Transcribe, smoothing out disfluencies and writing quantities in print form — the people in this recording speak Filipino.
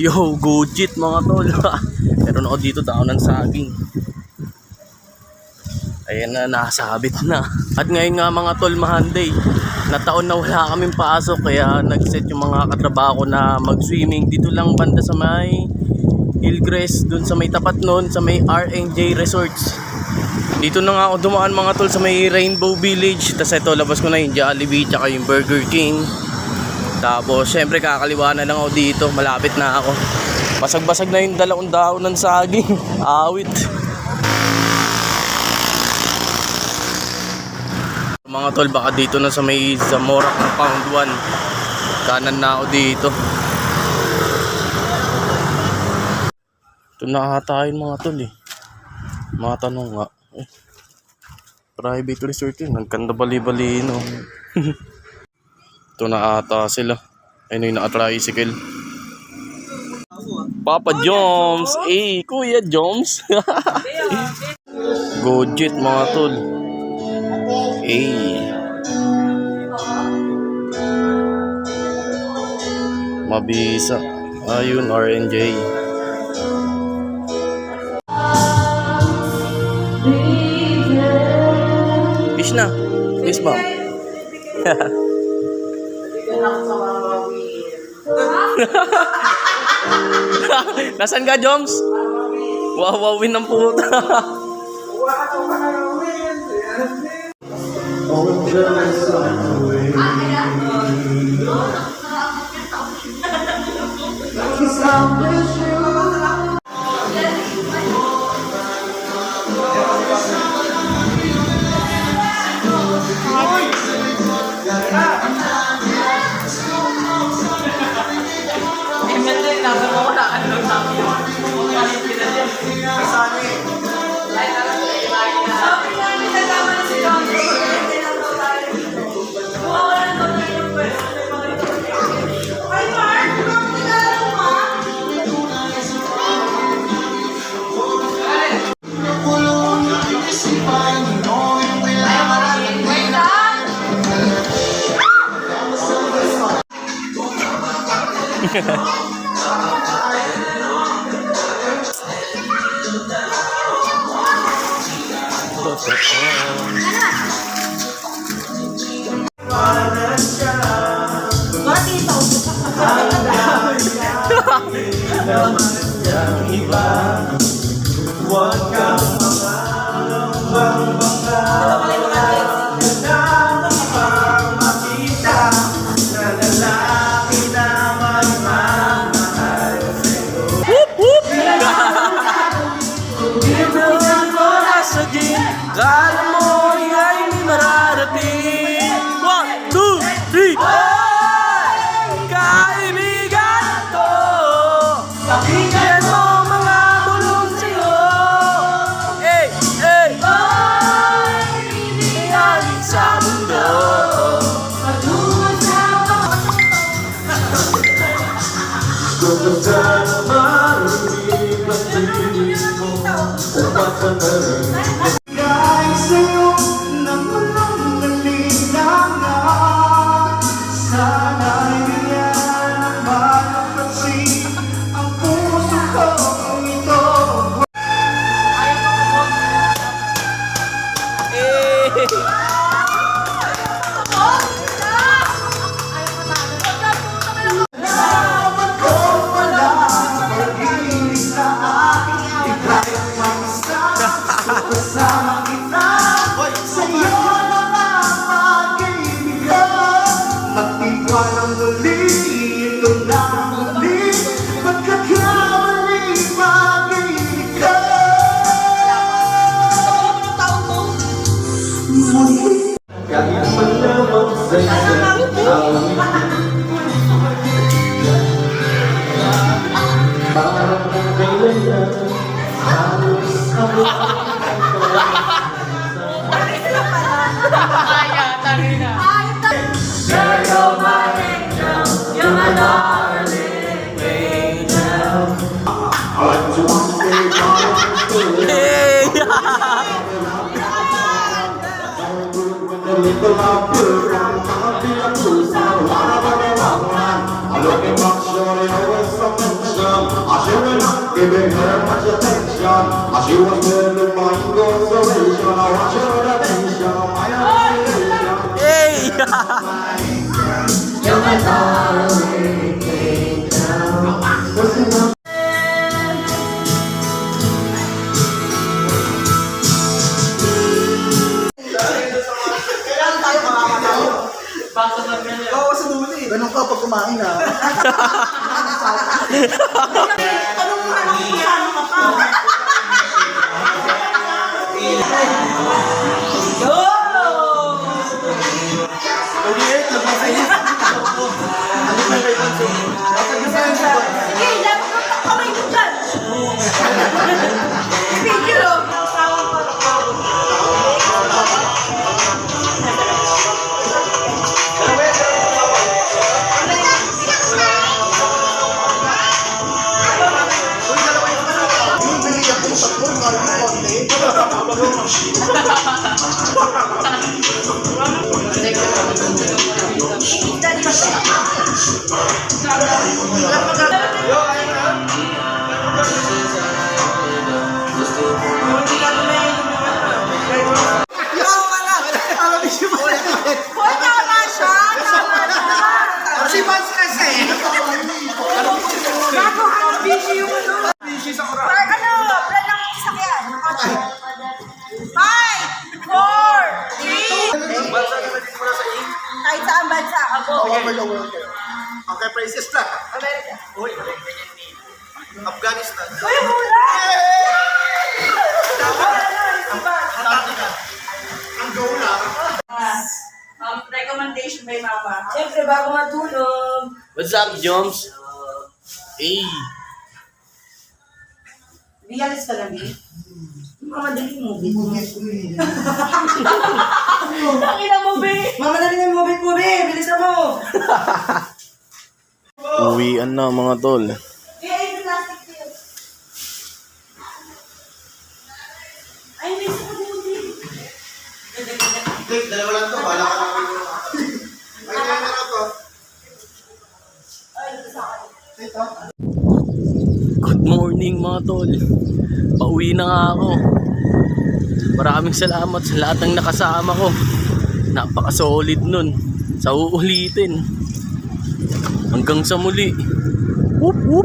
Yo, gojit mga tol. Meron ako dito daon ng saging. Ayan na, nasabit na. At ngayon nga mga tol, Monday, na taon na wala kaming pasok. Kaya nag-set yung mga katrabaho ko na mag-swimming dito lang banda sa may Hillcrest, dun sa may tapat nun, sa may RNJ Resorts. Dito na nga ako dumaan mga tol sa may Rainbow Village. Tapos ito, labas ko na yung Jollibee tsaka yung Burger King. Tapos syempre kakaliwa na lang ako dito, malapit na ako. Basag-basag na yung dalawang daon ng saging. Awit. Mga tol, baka dito na sa may Zamora Compound 1. Kanan na ako dito. Ito na ata yun mga tol eh. Mga tanong nga. Private resort yun. Nagkanda bali-bali no. Ito na ata sila. Ayun yung naka-tricycle. Papa Joms! Eh, Kuya Joms! Gojit mga tol. Eh. Mabisa. Ayun, RNJ. Fish na. Fish ba? Nasaan ka, Joms? Wawawin ng puta. Kala mo ay mararating. 1, 2, 3. Kaibigan ko, pakinggan mo mga bulong sa'yo. Hey, hey. Iyali sa mundo. Kung saan marinig ang tinig mo, upat ka na rin. Looking back, surely always something. she was not giving her much attention. She was feeling my incarceration. I want your attention, my appreciation. Hey! You're my darling angel. Ganun ka pag kumain ha. Kahit saan bansa. Okay, prices lang. Amerika. Afghanistan. Uy, mura! Antarctica. Ang go lang. Recommendation by mama. Siyempre, bago matulog. What's up, Joms? Hey! Biyalis ka lang, eh. Mamadaling movie. Tangina movie! Mamadaling movie. Bilisan mo! Uwian na mga tol. Ay, plastic tail. Ay, may isa pa movie. Dalawa lang to. Wala ka lang. Ay, na to. Ay, isa ka. Good morning mga tol. Pauwi na nga ako. Maraming salamat sa lahat ng nakasama ko. Napaka-solid nun. Sa uulitin. Hanggang sa muli. Whoop whoop.